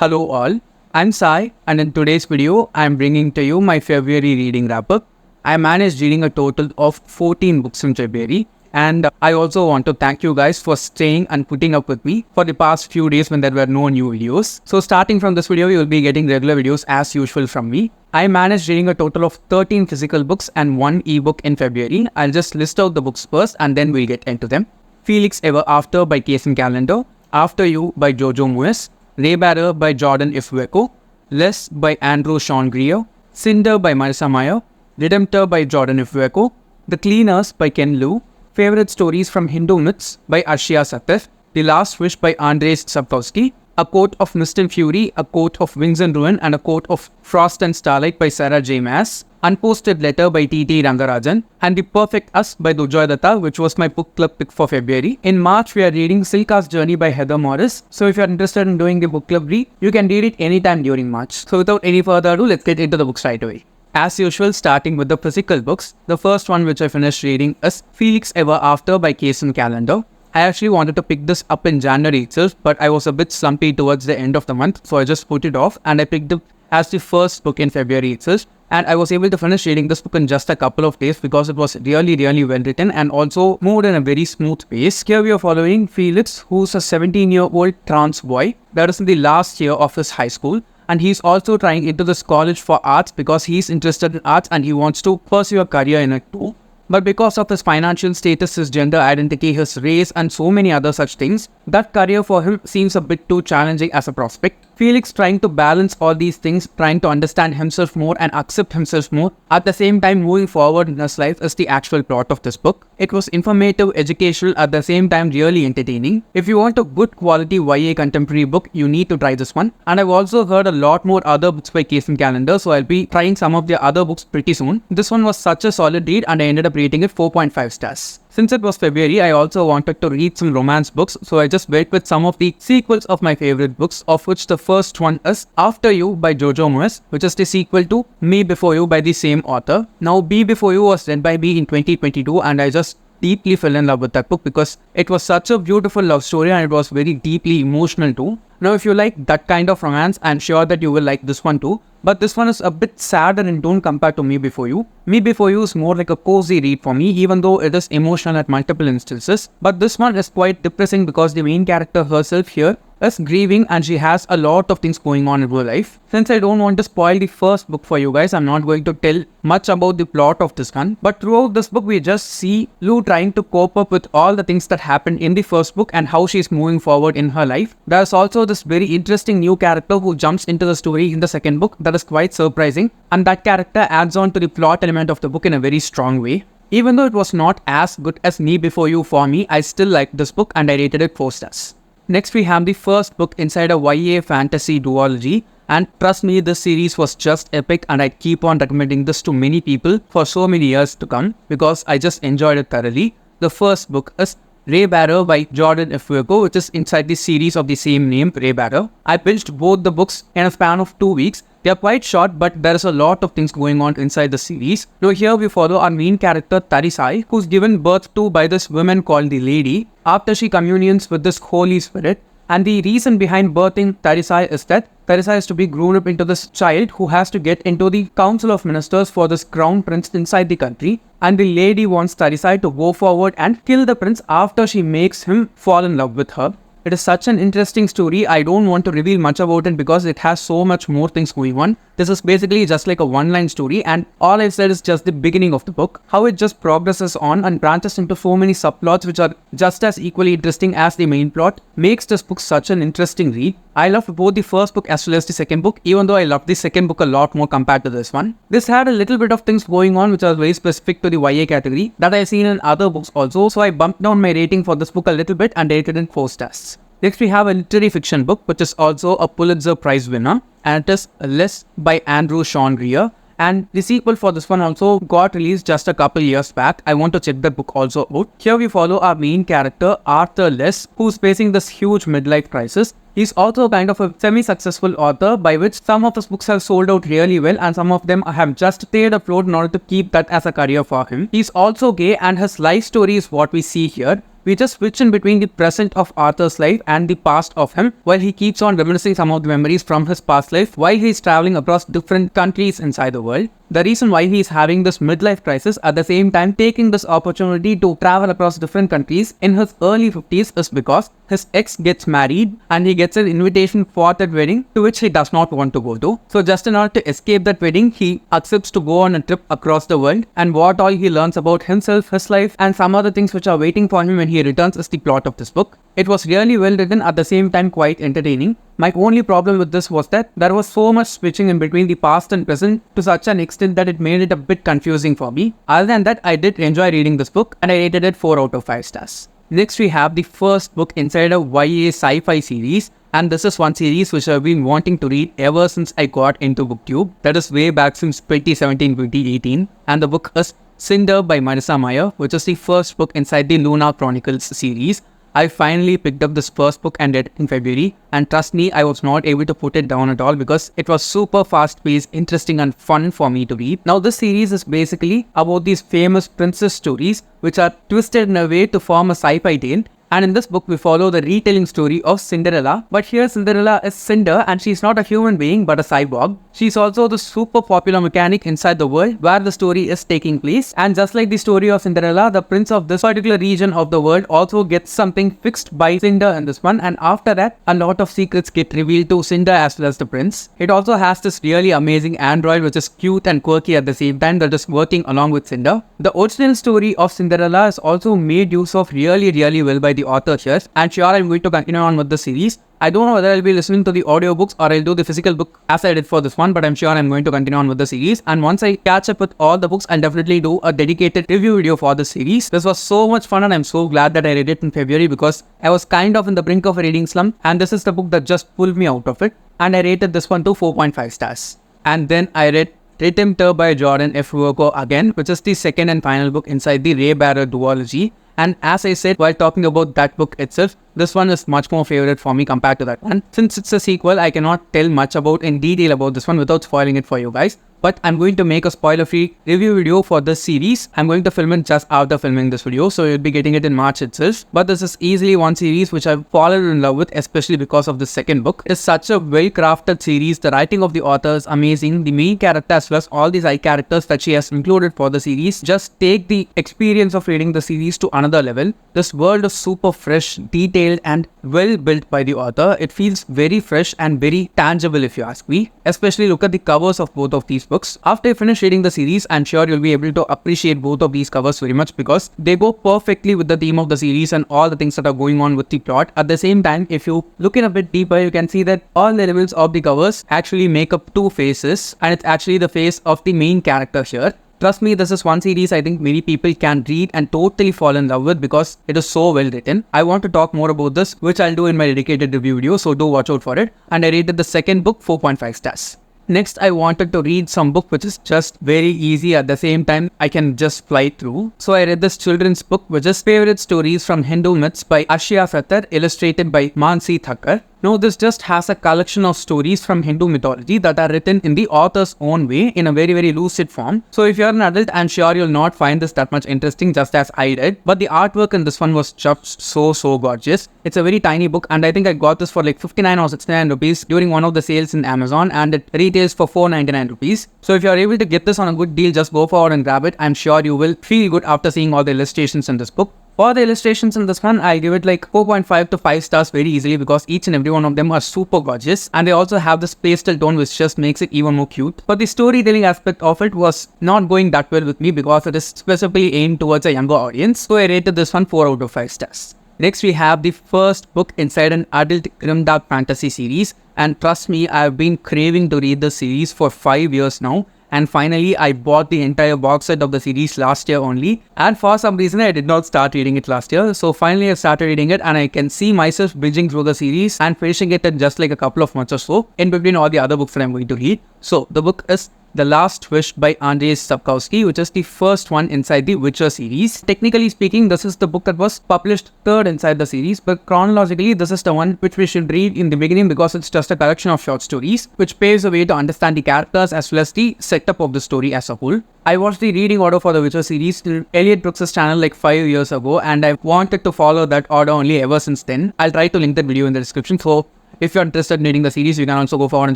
Hello all, I'm Sai and in today's video, I'm bringing to you my February reading wrap-up. I managed reading a total of 14 books in February and I also want to thank you guys for staying and putting up with me for the past few days when there were no new videos. So starting from this video, you will be getting regular videos as usual from me. I managed reading a total of 13 physical books and 1 ebook in February. I'll just list out the books first and then we'll get into them. Felix Ever After by Kacen Callender, After You by Jojo Moyes, Raybearer by Jordan Ifueko, Less by Andrez Sapkowski, Cinder by Marissa Meyer, Redemptor by Jordan Ifueko, The Cleaners by Ken Liu, Favorite Stories from Hindu Myths by Arshia Sattar, The Last Wish by Andrez Sapkowski, A Coat of Mist and Fury, A Coat of Wings and Ruin, and A Coat of Frost and Starlight by Sarah J. Maas, Unposted Letter by T.T. Rangarajan, and The Perfect Us by Dujoy Datta, which was my book club pick for February. In March, we are reading Silka's Journey by Heather Morris. So if you are interested in doing the book club read, you can read it anytime during March. So without any further ado, let's get into the books right away. As usual, starting with the physical books, the first one which I finished reading is Felix Ever After by Kacen Callender. I actually wanted to pick this up in January itself, but I was a bit slumpy towards the end of the month, so I just put it off and I picked it as the first book in February itself. And I was able to finish reading this book in just a couple of days because it was really well written and also moved in a very smooth pace. Here we are following Felix, who's a 17-year-old trans boy that is in the last year of his high school. And he's also trying into this college for arts because he's interested in arts and he wants to pursue a career in it too. But because of his financial status, his gender identity, his race and so many other such things, that career for him seems a bit too challenging as a prospect. Felix trying to balance all these things, trying to understand himself more and accept himself more, at the same time moving forward in his life is the actual plot of this book. It was informative, educational, at the same time really entertaining. If you want a good quality YA contemporary book, you need to try this one. And I've also heard a lot more other books by Kacen Callender, so I'll be trying some of the other books pretty soon. This one was such a solid read and I ended up rating it 4.5 stars. Since it was February, I also wanted to read some romance books, so I just went with some of the sequels of my favorite books, of which the first one is After You by Jojo Moyes, which is the sequel to Me Before You by the same author. Now, Me Before You was read by me in 2022 and I just deeply fell in love with that book because it was such a beautiful love story and it was very deeply emotional too. Now, if you like that kind of romance, I'm sure that you will like this one too. But this one is a bit sadder in tone compared to Me Before You. Me Before You is more like a cozy read for me, even though it is emotional at multiple instances. But this one is quite depressing because the main character herself here is grieving and she has a lot of things going on in her life. Since I don't want to spoil the first book for you guys, I'm not going to tell much about the plot of this one. But throughout this book, we just see Lou trying to cope up with all the things that happened in the first book and how she's moving forward in her life. There's also this very interesting new character who jumps into the story in the second book that is quite surprising. And that character adds on to the plot element of the book in a very strong way. Even though it was not as good as Me Before You for me, I still liked this book and I rated it 4 stars. Next, we have the first book inside a YA fantasy duology, and trust me, this series was just epic and I'd keep on recommending this to many people for so many years to come because I just enjoyed it thoroughly. The first book is Raybearer by Jordan Ifueko, which is inside the series of the same name, Raybearer. I binged both the books in a span of 2 weeks. They are quite short, but there is a lot of things going on inside the series. Now here we follow our main character Tarisai, who's given birth to by this woman called the Lady after she communions with this Holy Spirit. And the reason behind birthing Tarisai is that Tarisai is to be grown up into this child who has to get into the Council of Ministers for this crown prince inside the country. And the lady wants Tarisai to go forward and kill the prince after she makes him fall in love with her. It is such an interesting story. I don't want to reveal much about it because it has so much more things going on. This is basically just like a one-line story and all I've said is just the beginning of the book. How it just progresses on and branches into so many subplots which are just as equally interesting as the main plot makes this book such an interesting read. I loved both the first book as well as the second book, even though I loved the second book a lot more compared to this one. This had a little bit of things going on which are very specific to the YA category that I've seen in other books also, so I bumped down my rating for this book a little bit and rated it 4 stars. Next, we have a literary fiction book which is also a Pulitzer Prize winner, and it is Less by Andrez Sapkowski. And the sequel for this one also got released just a couple years back. I want to check the book also out. Here we follow our main character Arthur Less, who's facing this huge midlife crisis. He's also kind of a semi-successful author by which some of his books have sold out really well and some of them have just stayed afloat in order to keep that as a career for him. He's also gay and his life story is what we see here. We just switch in between the present of Arthur's life and the past of him, while he keeps on reminiscing some of the memories from his past life while he's traveling across different countries inside the world. The reason why he's having this midlife crisis at the same time taking this opportunity to travel across different countries in his early 50s is because his ex gets married and he gets an invitation for that wedding to which he does not want to go to. So just in order to escape that wedding, he accepts to go on a trip across the world, and what all he learns about himself, his life, and some other things which are waiting for him when he returns is the plot of this book. It was really well written, at the same time quite entertaining. My only problem with this was that there was so much switching in between the past and present to such an extent that it made it a bit confusing for me. Other than that, I did enjoy reading this book and I rated it 4 out of 5 stars. Next we have the first book inside a YA sci-fi series, and this is one series which I've been wanting to read ever since I got into BookTube. That is way back since 2017-2018, and the book is Cinder by Marissa Meyer, which is the first book inside the Luna Chronicles series. I finally picked up this first book and read it in February, and trust me, I was not able to put it down at all because it was super fast paced, interesting and fun for me to read. Now this series is basically about these famous princess stories which are twisted in a way to form a sci-fi tale. And in this book, we follow the retelling story of Cinderella. But here Cinderella is Cinder, and she's not a human being but a cyborg. She's also the super popular mechanic inside the world where the story is taking place. And just like the story of Cinderella, the prince of this particular region of the world also gets something fixed by Cinder in this one. And after that, a lot of secrets get revealed to Cinder as well as the prince. It also has this really amazing android which is cute and quirky at the same time that is working along with Cinder. The original story of Cinderella is also made use of really well by the author here, and sure, I'm going to continue on with the series. I don't know whether I'll be listening to the audiobooks or I'll do the physical book as I did for this one, but I'm sure I'm going to continue on with the series. And once I catch up with all the books, I'll definitely do a dedicated review video for the series. This was so much fun and I'm so glad that I read it in February because I was kind of in the brink of a reading slump, and this is the book that just pulled me out of it. And I rated this one to 4.5 stars. And then I read Redemptor by Jordan Ifueko again, which is the second and final book inside the Raybearer duology. And as I said while talking about that book itself, this one is much more favorite for me compared to that one. Since it's a sequel, I cannot tell much in detail about this one without spoiling it for you guys. But I'm going to make a spoiler-free review video for this series. I'm going to film it just after filming this video, so you'll be getting it in March itself. But this is easily one series which I've fallen in love with, especially because of the second book. It is such a well-crafted series. The writing of the author is amazing. The main character as well as all the side characters that she has included for the series just take the experience of reading the series to another level. This world is super fresh, detailed and well built by the author. It feels very fresh and very tangible if you ask me. Especially look at the covers of both of these books. After you finish reading the series, I'm sure you'll be able to appreciate both of these covers very much because they go perfectly with the theme of the series and all the things that are going on with the plot. At the same time, if you look in a bit deeper, you can see that all the levels of the covers actually make up two faces, and it's actually the face of the main character here. Trust me, this is one series I think many people can read and totally fall in love with because it is so well written. I want to talk more about this, which I'll do in my dedicated review video, so do watch out for it. And I rated the second book 4.5 stars. Next, I wanted to read some book which is just very easy, at the same time I can just fly through. So I read this children's book which is Favorite Stories from Hindu Myths by Arshia Sattar, illustrated by Mansi Thakkar. Now this just has a collection of stories from Hindu mythology that are written in the author's own way in a very lucid form. So if you're an adult, I'm sure you'll not find this that much interesting just as I did. But the artwork in this one was just so gorgeous. It's a very tiny book and I think I got this for like 59 or 69 rupees during one of the sales in Amazon, and it retails for 499 rupees. So if you're able to get this on a good deal, just go forward and grab it. I'm sure you will feel good after seeing all the illustrations in this book. For the illustrations in this one, I give it like 4.5 to 5 stars very easily because each and every one of them are super gorgeous, and they also have this pastel tone which just makes it even more cute. But the storytelling aspect of it was not going that well with me because it is specifically aimed towards a younger audience, so I rated this one 4 out of 5 stars. Next, we have the first book inside an adult grimdark fantasy series, and trust me, I have been craving to read this series for 5 years now. And finally, I bought the entire box set of the series last year only. And for some reason, I did not start reading it last year. So finally, I started reading it and I can see myself binging through the series and finishing it in just like a couple of months or so in between all the other books that I'm going to read. So the book is The Last Wish by Andrez Sapkowski, which is the first one inside the Witcher series. Technically speaking, this is the book that was published third inside the series, but chronologically, this is the one which we should read in the beginning because it's just a collection of short stories, which paves the way to understand the characters as well as the setup of the story as a whole. I watched the reading order for the Witcher series till Elliot Brooks' channel like 5 years ago, and I wanted to follow that order only ever since then. I'll try to link that video in the description, so if you're interested in reading the series, you can also go forward and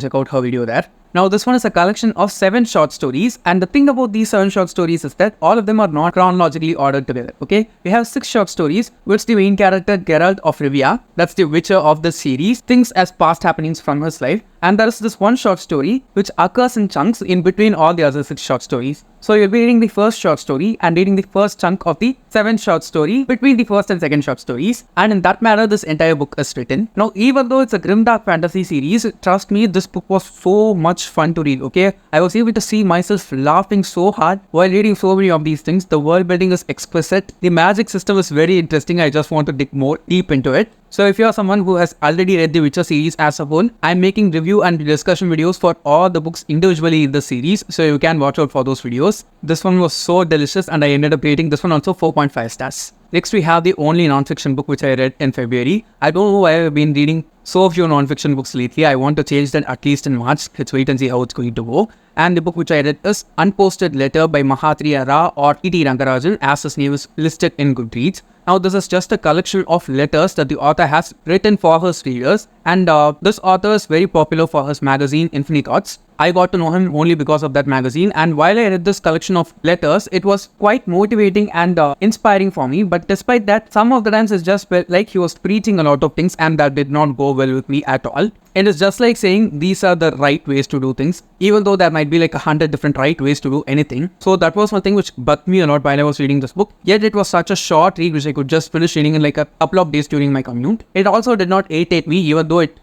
check out her video there. Now, this one is a collection of 7 short stories, and the thing about these 7 short stories is that all of them are not chronologically ordered together, okay? We have 6 short stories, which the main character Geralt of Rivia, that's the Witcher of the series, thinks as past happenings from his life, and there is this one short story which occurs in chunks in between all the other 6 short stories. So you'll be reading the first short story and reading the first chunk of the 7 short story between the first and second short stories, and in that manner this entire book is written. Now, even though it's a grimdark fantasy series, trust me, this book was so much fun to read, okay? I was able to see myself laughing so hard while reading so many of these things. The world building is exquisite. The magic system is very interesting. I just want to dig more deep into it. So if you are someone who has already read the Witcher series as a whole, I'm making review and discussion videos for all the books individually in the series, so you can watch out for those videos. This one was so delicious and I ended up rating this one also 4.5 stars. Next, we have the only non-fiction book which I read in February. I don't know why I've been reading so few non-fiction books lately. I want to change that at least in March. Let's wait and see how it's going to go. And the book which I read is Unposted Letter by Mahatriya Ra or E.T. Rangarajan, as his name is listed in Goodreads. Now, this is just a collection of letters that the author has written for his readers, and this author is very popular for his magazine Infinite Thoughts. I got to know him only because of that magazine, and while I read this collection of letters, it was quite motivating and inspiring for me. But despite that, some of the times it just felt like he was preaching a lot of things, and that did not go well with me at all. It is just like saying these are the right ways to do things, even though there might be like 100 different right ways to do anything. So that was one thing which bugged me a lot while I was reading this book. Yet it was such a short read which I could just finish reading in like a couple of days during my commute. It also did not irritate me, even though it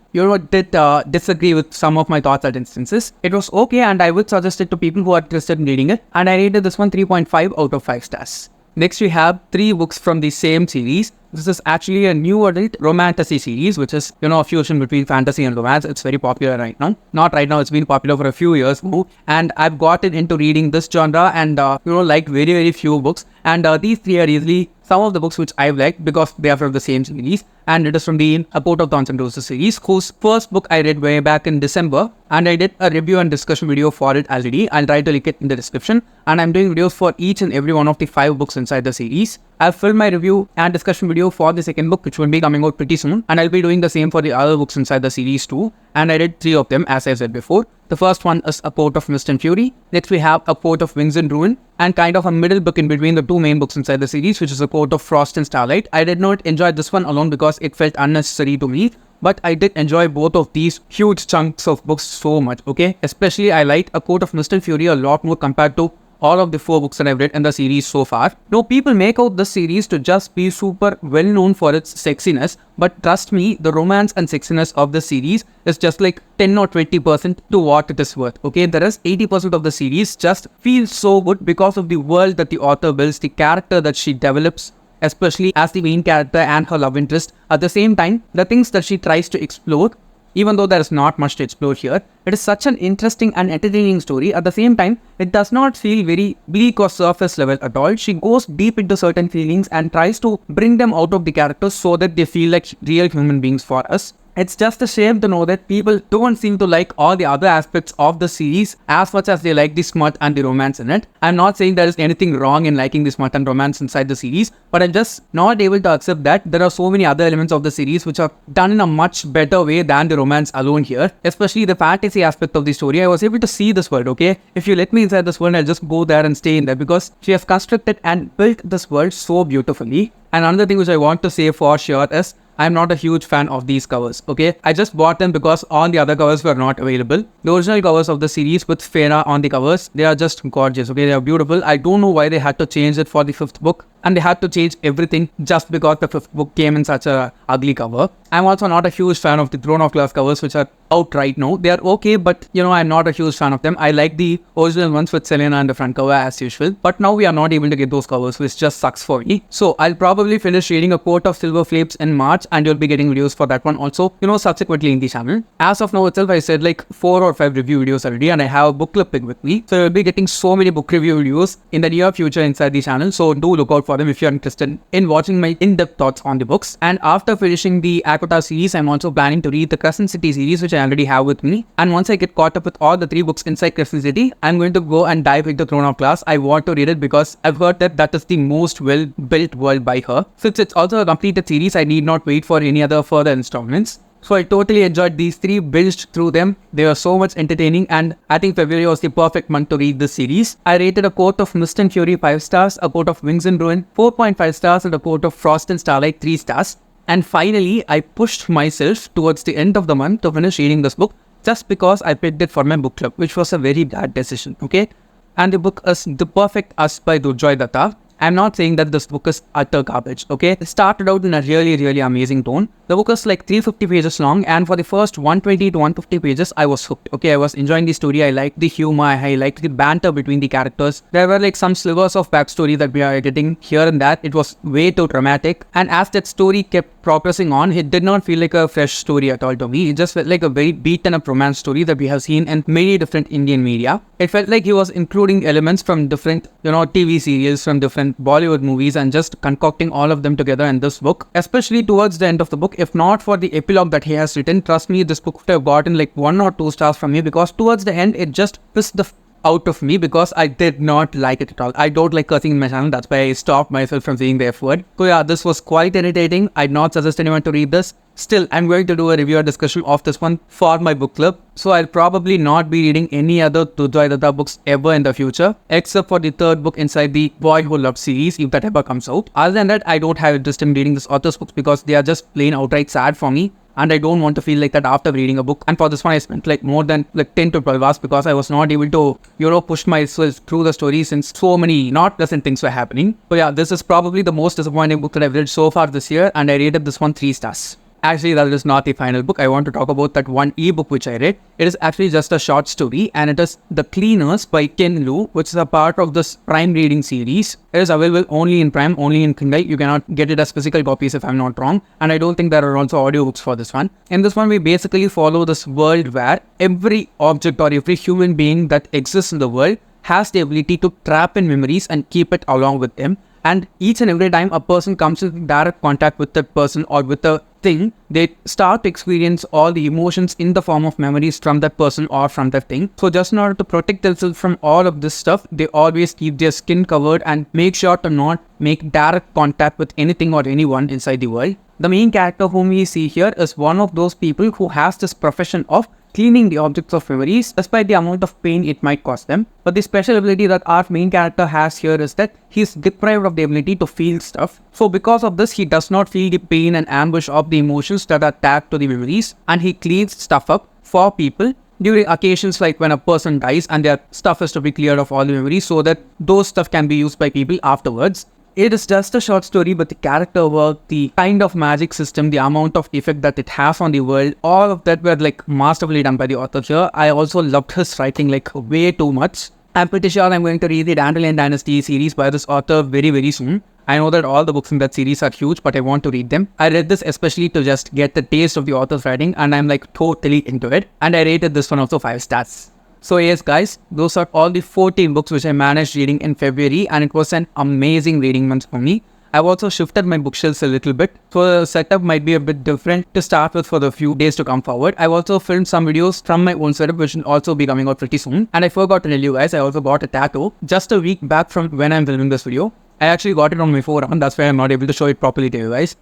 did disagree with some of my thoughts at instances. It was okay, and I would suggest it to people who are interested in reading it, and I rated this one 3.5 out of 5 stars. Next, we have 3 books from the same series. This is actually a new adult Romantasy series, which is, a fusion between fantasy and romance. It's very popular right now. Not right now, it's been popular for a few years now. And I've gotten into reading this genre and, liked very, very few books. And these 3 are easily some of the books which I've liked because they are from the same series. And it is from the A Court of Thorns and Roses series, whose first book I read way back in December. And I did a review and discussion video for it already. I'll try to link it in the description. And I'm doing videos for each and every one of the 5 books inside the series. I've filmed my review and discussion video for the second book, which will be coming out pretty soon. And I'll be doing the same for the other books inside the series too. And I did 3 of them, as I said before. The first one is A Court of Mist and Fury. Next, we have A Court of Wings and Ruin, and kind of a middle book in between the 2 main books inside the series, which is A Court of Frost and Starlight. I did not enjoy this one alone because it felt unnecessary to me, but I did enjoy both of these huge chunks of books so much, okay? Especially I liked A Court of Mist and Fury a lot more compared to all of the 4 books that I've read in the series so far. Now, people make out this series to just be super well known for its sexiness, but trust me, the romance and sexiness of the series is just like 10 or 20% to what it is worth, okay? The rest 80% of the series just feels so good because of the world that the author builds, the character that she develops, especially as the main character and her love interest. At the same time, the things that she tries to explore, even though there is not much to explore here, it is such an interesting and entertaining story. At the same time, it does not feel very bleak or surface level at all. She goes deep into certain feelings and tries to bring them out of the characters so that they feel like real human beings for us. It's just a shame to know that people don't seem to like all the other aspects of the series as much as they like the smut and the romance in it. I'm not saying there is anything wrong in liking the smut and romance inside the series, but I'm just not able to accept that there are so many other elements of the series which are done in a much better way than the romance alone here. Especially the fantasy aspect of the story. I was able to see this world, okay? If you let me inside this world, I'll just go there and stay in there because she has constructed and built this world so beautifully. And another thing which I want to say for sure is, I'm not a huge fan of these covers, okay? I just bought them because all the other covers were not available. The original covers of the series with Feyre on the covers, they are just gorgeous, okay? They are beautiful. I don't know why they had to change it for the 5th book. and they had to change everything just because the 5th book came in such a ugly cover. I'm also not a huge fan of the Throne of Glass covers which are out right now. They are okay, but I'm not a huge fan of them. I like the original ones with Selena and the front cover as usual, but now we are not able to get those covers, which just sucks for me. So I'll probably finish reading A Court of Silver Flames in March, and you'll be getting videos for that one also, subsequently in the channel. As of now itself, I said like 4 or 5 review videos already, and I have a book club pick with me. So you'll be getting so many book review videos in the near future inside the channel. So do look out for them if you're interested in watching my in-depth thoughts on the books. And after finishing the Akota series, I'm also planning to read the Kacen City series, which I already have with me. And once I get caught up with all the 3 books inside Kacen City, I'm going to go and dive into Throne of Glass. I want to read it because I've heard that is the most well-built world by her. Since it's also a completed series, I need not wait for any other further installments. So I totally enjoyed these 3, binged through them. They were so much entertaining, and I think February was the perfect month to read this series. I rated A Court of Mist and Fury 5 stars, A Court of Wings and Ruin 4.5 stars, and A Court of Frost and Starlight 3 stars. And finally, I pushed myself towards the end of the month to finish reading this book just because I picked it for my book club, which was a very bad decision, okay? And the book is The Perfect Us by Durjoy Datta. I'm not saying that this book is utter garbage, okay? It started out in a really amazing tone. The book is like 350 pages long, and for the first 120 to 150 pages, I was hooked, okay? I was enjoying the story. I liked the humor. I liked the banter between the characters. There were like some slivers of backstory that we are getting here and that. It was way too dramatic. And as that story kept progressing on, it did not feel like a fresh story at all to me. It just felt like a very beaten up romance story that we have seen in many different Indian media. It felt like he was including elements from different, TV serials, from different Bollywood movies, and just concocting all of them together in this book, especially towards the end of the book. If not for the epilogue that he has written, trust me, this book would have gotten like 1 or 2 stars from me, because towards the end, it just pissed the out of me because I did not like it at all. I don't like cursing in my channel. That's why I stopped myself from saying the F word. So yeah, this was quite irritating. I'd not suggest anyone to read this. Still, I'm going to do a review or discussion of this one for my book club. So I'll probably not be reading any other Durjoy Datta books ever in the future, except for the 3rd book inside the Boy Who Loved series, if that ever comes out. Other than that, I don't have interest in reading this author's books because they are just plain outright sad for me. And I don't want to feel like that after reading a book. And for this one, I spent like more than like 10 to 12 hours because I was not able to, push myself through the story since so many not pleasant things were happening. So yeah, this is probably the most disappointing book that I've read so far this year, and I rated this one 3 stars. Actually, that is not the final book. I want to talk about that one ebook which I read. It is actually just a short story, and it is The Cleaners by Ken Liu, which is a part of this Prime reading series. It is available only in Prime, only in Kindle. You cannot get it as physical copies if I'm not wrong. And I don't think there are also audiobooks for this one. In this one, we basically follow this world where every object or every human being that exists in the world has the ability to trap in memories and keep it along with them. And each and every time a person comes in direct contact with that person or with a thing, they start to experience all the emotions in the form of memories from that person or from that thing. So just in order to protect themselves from all of this stuff, they always keep their skin covered and make sure to not make direct contact with anything or anyone inside the world. The main character whom we see here is one of those people who has this profession of cleaning the objects of memories despite the amount of pain it might cause them. But the special ability that our main character has here is that he's deprived of the ability to feel stuff. So because of this, he does not feel the pain and ambush of the emotions that are tagged to the memories, and he cleans stuff up for people during occasions like when a person dies and their stuff is to be cleared of all the memories so that those stuff can be used by people afterwards. It is just a short story, but the character work, the kind of magic system, the amount of effect that it has on the world, all of that were like masterfully done by the author here. I also loved his writing like way too much. I'm pretty sure I'm going to read the Dandelion Dynasty series by this author very soon. I know that all the books in that series are huge, but I want to read them. I read this especially to just get the taste of the author's writing, and I'm like totally into it. And I rated this one also 5 stars. So yes guys, those are all the 14 books which I managed reading in February, and it was an amazing reading month for me. I've also shifted my bookshelves a little bit, so the setup might be a bit different to start with for the few days to come forward. I've also filmed some videos from my own setup which will also be coming out pretty soon. And I forgot to tell you guys, I also bought a tattoo just a week back from when I'm filming this video. I actually got it on my forearm, that's why I'm not able to show it properly to you guys.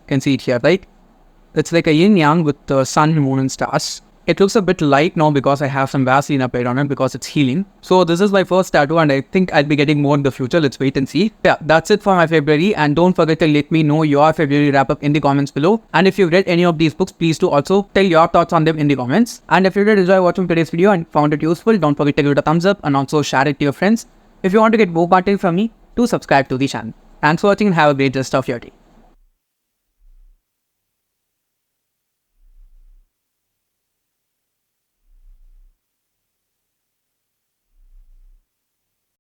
You can see it here, right? It's like a yin-yang with the sun, moon and stars. It looks a bit light now because I have some Vaseline applied on it because it's healing. So this is my first tattoo, and I think I'll be getting more in the future. Let's wait and see. Yeah, that's it for my February, and don't forget to let me know your February wrap up in the comments below. And if you've read any of these books, please do also tell your thoughts on them in the comments. And if you did enjoy watching today's video and found it useful, don't forget to give it a thumbs up and also share it to your friends. If you want to get more content from me, do subscribe to the channel. Thanks for watching and have a great rest of your day.